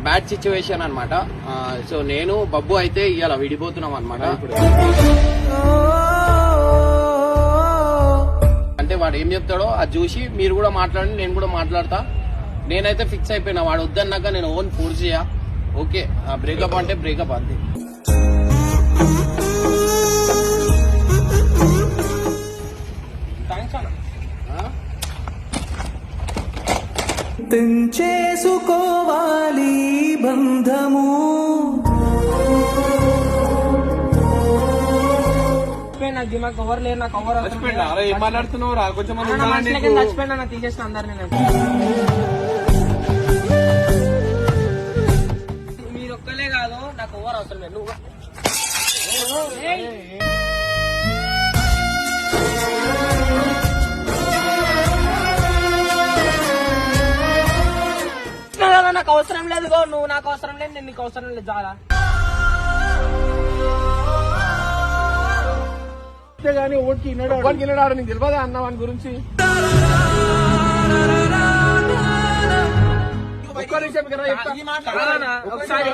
Bad situation అనమాట. So నేను బబ్బు అయితే ఇవాళ విడిపోతున్నాం అనమాట. అంటే వాడు ఏం చెప్తాడో అది చూసి మీరు కూడా మాట్లాడండి, నేను కూడా మాట్లాడతా. నేనైతే ఫిక్స్ అయిపోయినా, వాడు వద్దన్నాక నేను ఓన్ ఫోర్స్ చేయ. ఓకే, బ్రేకప్ అంటే బ్రేకప్ అంతే. తెంచేసుకోవాలి బంధము. నాకు దిమాగ్ కవర్ లేదు, నాకు కవర్ ఏం మాట్లాడుతున్నావు రా? కొంచెం చచ్చిపోయినా నాకు తీసేసిన అందరు. నేను మీరు ఒక్కలే కాదు, నాకు కవర్ అవసరం లేదు. నువ్వు నాకు అవసరం లేదు, నువ్వు నాకు అవసరం లేదు, నేను నీకు అవసరం లేదు. చాలా కానీ ఓడికి విన్నాడు, నీకు తెలియదా అన్న వాని గురించి? ఒకసారి